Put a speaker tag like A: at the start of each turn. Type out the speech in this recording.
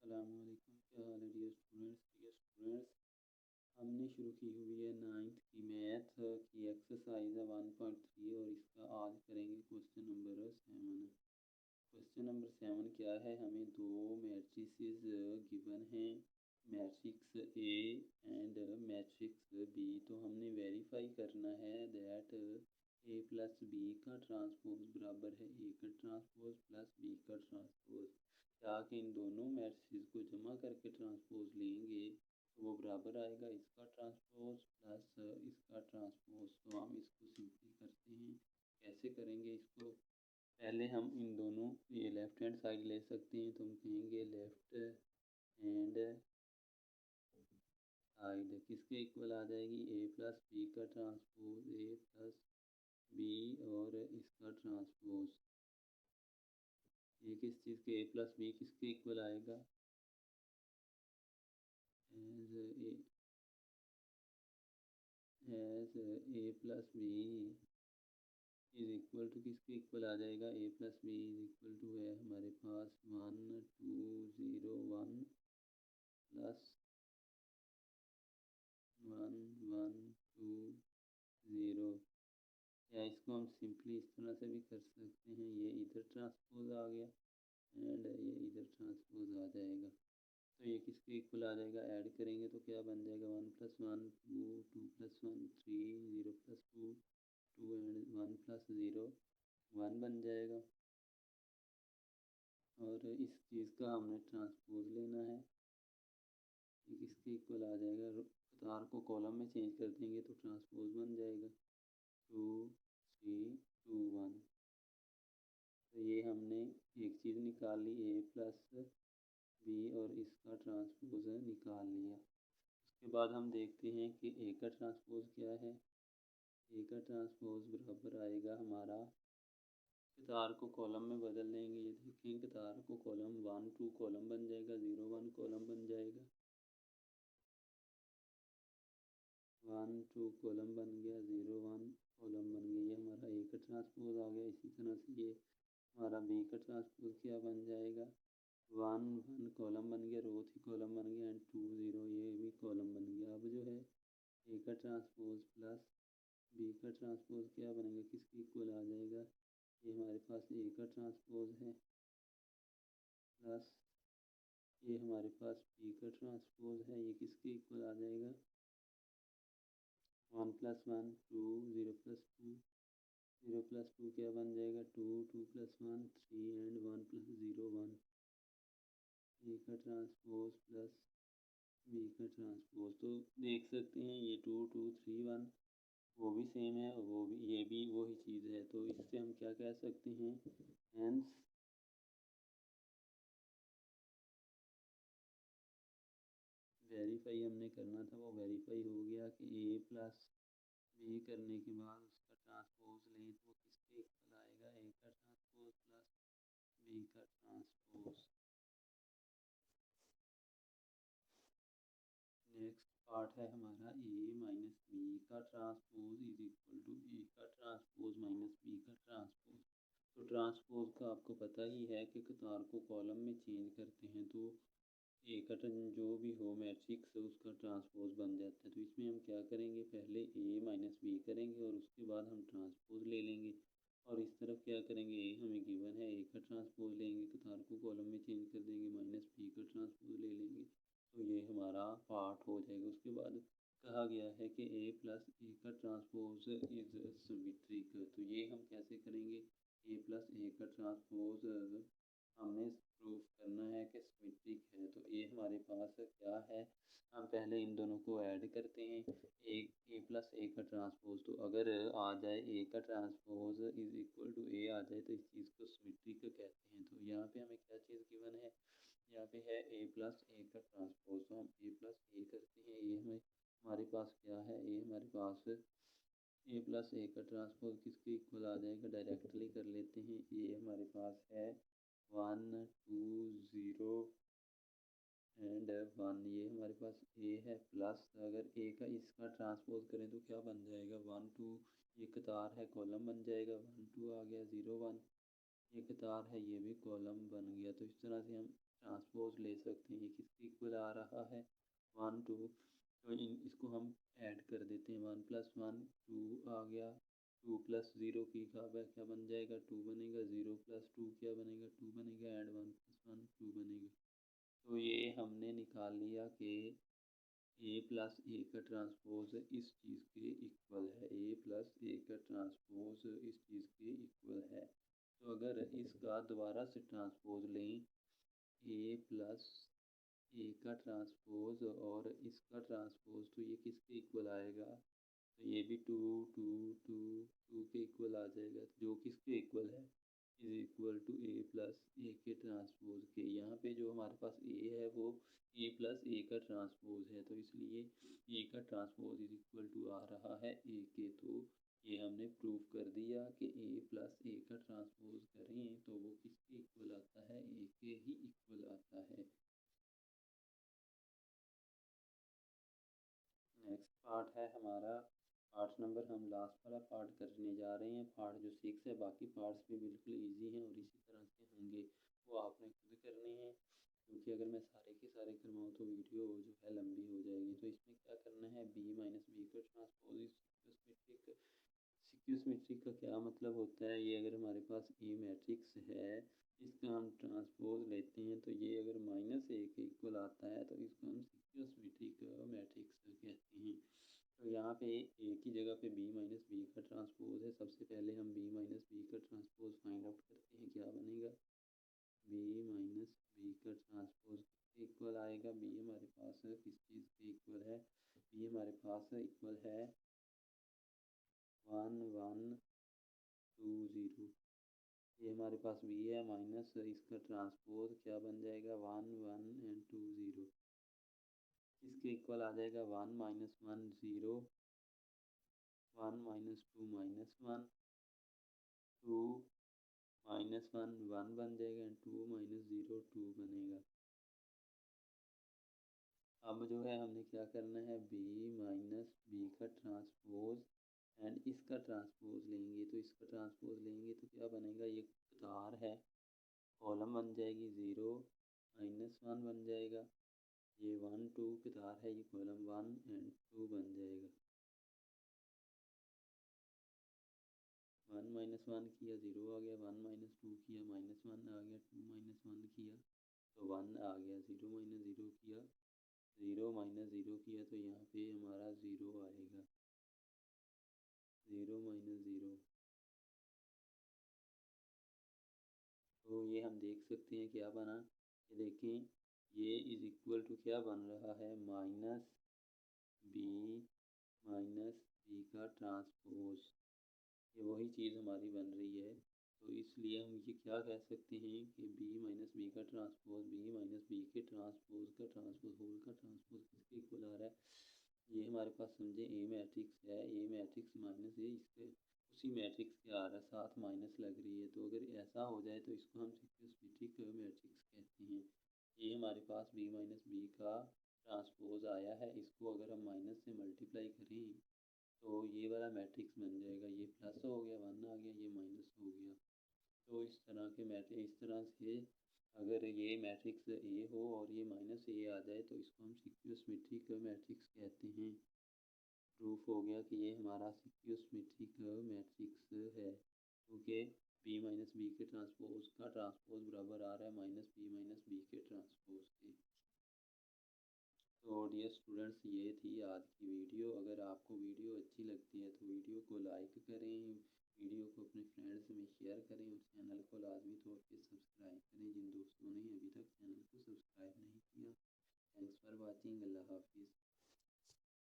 A: अस्सलामुअलैकुम। क्या हाल है डियर स्टूडेंट्स। हमने शुरू की हुई है नाइन्थ की मैथ की एक्सरसाइज है 1.3 और इसका आज करेंगे क्वेश्चन नंबर 7। क्वेश्चन नंबर 7 क्या है, हमें दो मैट्रिसेस गिवन हैं, matrix A and matrix B. तो हमने वेरीफाई करना है दैट ए प्लस बी का ट्रांसपोज बराबर है ए का ट्रांसपोज प्लस बी का ट्रांसपोज। ताकि इन दोनों मैट्रिसेस को जमा करके ट्रांसपोज लेंगे तो वो बराबर आएगा इसका ट्रांसपोज प्लस इसका ट्रांसपोज। तो हम इसको सिंपली करते हैं। कैसे करेंगे इसको, पहले हम इन दोनों ये लेफ्ट हैंड साइड ले सकते हैं, तो हम कहेंगे लेफ्ट हैंड साइड किसके इक्वल आ जाएगी, ए प्लस बी का ट्रांसपोज ए प्लस बी और इसका ट्रांसपोज। ये किस चीज़ के, ए प्लस बी किसके इक्वल आएगा, as A plus B is equal to किसके इक्वल आ जाएगा, A plus B is equal to है हमारे पास 1 2 0 1 प्लस 1 1 2 0। या इसको हम सिंपली इस तरह से भी कर सकते हैं, ये इधर ट्रांसपोज आ गया एंड ये इधर ट्रांसपोज आ जाएगा। तो ये किसके इक्वल आ जाएगा, ऐड करेंगे तो क्या बन जाएगा 1 + 1 2 2 + 1 3 0 + 2 2 एंड 1 + 0 1 बन जाएगा। और इस चीज़ का हमने ट्रांसपोज लेना है, ये किसके इक्वल आ जाएगा, कतार को कॉलम में चेंज कर देंगे तो ट्रांसपोज बन जाएगा 2 3 2 1। तो ये हमने एक चीज़ निकाल ली ए प्लस बी और इसका ट्रांसपोज निकाल लिया। उसके बाद हम देखते हैं कि ए का ट्रांसपोज क्या है। ए का ट्रांसपोज बराबर आएगा हमारा, कतार को कॉलम में बदल लेंगे, ये देखें कतार को कॉलम 1 2 कॉलम बन जाएगा, 0 1 कॉलम बन जाएगा, 1 2 कॉलम बन गया, 0 1 कॉलम बन गया। ये हमारा ए का ट्रांसपोज आ गया। इसी तरह से ये हमारा बी का ट्रांसपोज क्या बन जाएगा, 1 1 कॉलम बन गया, रो 3 कॉलम बन गया एंड 2 0 ये भी कॉलम बन गया। अब जो है ए का ट्रांसपोज प्लस बी का ट्रांसपोज क्या बनेगा, किसके इक्वल आ जाएगा, ये हमारे पास ए का ट्रांसपोज है प्लस ये हमारे पास बी का ट्रांसपोज है, ये किसके इक्वल आ जाएगा 1 + 1 2 0 + 2 0 + 2 क्या बन जाएगा 2 2 + 1 3 एंड 1 + 0 1। ए का ट्रांसपोज प्लस बी का ट्रांसपोज, तो देख सकते हैं ये 2 2 3 1 वो भी सेम है और वो भी ये भी वही चीज़ है। तो इससे हम क्या कह सकते हैं, हेंस वेरीफाई हमने करना था वो वेरीफाई हो गया कि ए प्लस बी करने के बाद उसका ट्रांसपोज लें तो वो किसके इक्वल आएगा, ए का ट्रांसपोज प्लस बी का ट्रांसपोज। नेक्स्ट पार्ट है हमारा ए माइनस बी का ट्रांसपोज इज इक्वल टू ए का ट्रांसपोज माइनस बी का ट्रांसपोज। तो ट्रांसपोज का आपको पता ही है कि कतार को कॉलम में चेंज करते हैं तो ए का जो भी हो मैट्रिक्स उसका ट्रांसपोज बन जाता है। तो इसमें हम क्या करेंगे, पहले ए माइनस बी करेंगे और उसके बाद हम ट्रांसपोज ले लेंगे। और इस तरफ क्या करेंगे, ए हमें गिवन है ए का ट्रांसपोज लेंगे, कतार को कॉलम में चेंज कर देंगे, माइनस बी का ट्रांसपोज ले लेंगे, तो ये हमारा पार्ट हो जाएगा। उसके बाद कहा गया है कि ए प्लस ए का ट्रांसपोज इज सिमेट्रिक। तो ये हम कैसे करेंगे, ए प्लस ए का ट्रांसपोज हमने प्रूफ करना है कि सिमेट्रिक है। तो ये हमारे पास क्या है, हम पहले इन दोनों को ऐड करते हैं, ए प्लस ए का ट्रांसपोज। तो अगर आ जाए ए का ट्रांसपोज इज इक्वल टू ए आ जाए तो इस चीज़ को सिमेट्रिक कहते हैं। तो यहाँ पे हमें क्या चीज़ गिवन है, यहाँ पे है ए प्लस ए का ट्रांसपोज। तो हम ए प्लस ए करते हैं, ये हमें हमारे पास क्या है, ए हमारे पास ए प्लस ए का ट्रांसपोज किसके इक्वल आ जाएगा, डायरेक्टली कर लेते हैं। ये हमारे पास है 1 2 0 एंड 1, ये हमारे पास ए है प्लस अगर ए का इसका ट्रांसपोज करें तो क्या बन जाएगा 1 2, ये कतार है कॉलम बन जाएगा 1 2 आ गया 0 1, ये कतार है ये भी कॉलम बन गया। तो तो इस तरह से हम ट्रांसपोज ले सकते हैं। ये किसके इक्वल आ रहा है 1 2, तो इसको हम ऐड कर देते हैं 1 + 1 2 आ गया, 2 + 0 की क्या बन जाएगा 2 बनेगा, 0 + 2 क्या बनेगा 2 बनेगा, एंड 1 + 1 2 बनेगा। तो ये हमने निकाल लिया कि a + a का ट्रांसपोज इस चीज़ के इक्वल है, a + a का ट्रांसपोज इस चीज़ के इक्वल है। तो अगर इसका दोबारा से ट्रांसपोज लें a + a का ट्रांसपोज और इसका ट्रांसपोज, तो ये किसके इक्वल आएगा, तो ये भी 2 2 2 2 के इक्वल आ जाएगा, जो किसके इक्वल है = a + a के ट्रांसपोज के। यहाँ पे जो हमारे पास a है वो a + a का ट्रांसपोज है, तो इसलिए a का ट्रांसपोज = आ रहा है a के। तो ये हमने प्रूव कर दिया कि a + a का ट्रांसपोज करें तो वो किसके इक्वल आता है, a के ही इक्वल आता है। नेक्स्ट पार्ट है हमारा पार्ट नंबर, हम लास्ट वाला पार्ट करने जा रहे हैं, पार्ट जो 6 है। बाकी पार्ट्स भी बिल्कुल इजी हैं और इसी तरह से होंगे, वो आपने खुद करने हैं, क्योंकि अगर मैं सारे के सारे करवाऊँ तो वीडियो जो है लंबी हो जाएगी। तो इसमें क्या करना है, b - b का ट्रांसपोज सिक्वेंस मैट्रिक्स का क्या मतलब होता है, ये अगर हमारे पास ए मैट्रिक्स है, इसका हम ट्रांसपोज लेते हैं, तो ये अगर -a के इक्वल आता है तो इसको हम सिक्वेंस मैट्रिक्स कहते हैं। तो यहाँ पे a की जगह पे b - b का ट्रांसपोज है। सबसे पहले हम b - b का ट्रांसपोज फाइंड आउट करते हैं, क्या बनेगा b - b का ट्रांसपोज किसके इक्वल आएगा, b हमारे पास किस चीज़ के इक्वल है, b हमारे पास इक्वल है 1 1 2 0। ये हमारे पास b है, माइनस इसका ट्रांसपोज क्या बन जाएगा 1 1 एंड 2 0, इसके इक्वल आ जाएगा 1 - 1 0, 1 - 2 -1, 2 - 1 1 बन जाएगा, एंड 2 - 0 2 बनेगा। अब जो है हमने क्या करना है, b - b का ट्रांसपोज एंड इसका ट्रांसपोज लेंगे, तो इसका ट्रांसपोज लेंगे तो क्या बनेगा, ये कतार है, कॉलम बन जाएगी 0 - 1 बन जाएगा, ये 1 2 कतार है, ये कॉलम 1 एंड 2 बन जाएगा। 1 - 1 किया 0 आ गया, 1 - 2 किया -1 आ गया, 2 - 1 किया तो 1 आ गया, 0 - 0 किया 0 - 0 किया तो यहाँ पे हमारा 0 आएगा, 0 - 0। तो ये हम देख सकते हैं क्या बना, ये देखें, ये = क्या बन रहा है, -b का ट्रांसपोज, ये वही चीज़ हमारी बन रही है। तो इसलिए हम ये क्या कह सकते हैं कि b - b का ट्रांसपोज, b - b के ट्रांसपोज का ट्रांसपोज होल का ट्रांसपोज किसके इक्वल आ रहा है, ये हमारे पास समझे ए मैट्रिक्स है, ए मैट्रिक्स माइनस ए इसके उसी मैट्रिक्स के आ रहा है, साथ माइनस लग रही है, तो अगर ऐसा हो जाए तो इसको हम सिमेट्रिक मैट्रिक्स कहते हैं। ये हमारे पास b - b का ट्रांसपोज आया है, इसको अगर हम माइनस से मल्टीप्लाई करें तो ये वाला मैट्रिक्स बन जाएगा, ये प्लस हो गया 1 आ गया, ये माइनस हो गया। तो इस तरह के मैट्रिक्स, इस तरह से अगर ये मैट्रिक्स ए हो और ये -a आ जाए तो इसको हम सिक्वियोसिमेट्रिक मैट्रिक्स कहते हैं। प्रूफ हो गया कि ये हमारा सिक्वियोसिमेट्रिक मैट्रिक्स है, क्योंकि b - b के ट्रांसपोज का ट्रांसपोज बराबर आ रहा है -b - b के ट्रांसपोज के। तो डियर स्टूडेंट्स, ये थी आज की वीडियो। अगर आपको वीडियो अच्छी लगती है तो वीडियो को लाइक करें, वीडियो को अपने फ्रेंड्स में शेयर करें और चैनल को लाजमी तौर पे सब्सक्राइब करें जिन दोस्तों ने अभी तक चैनल को सब्सक्राइब नहीं किया। थैंक्स फॉर वाचिंग, अल्लाह हाफिज़।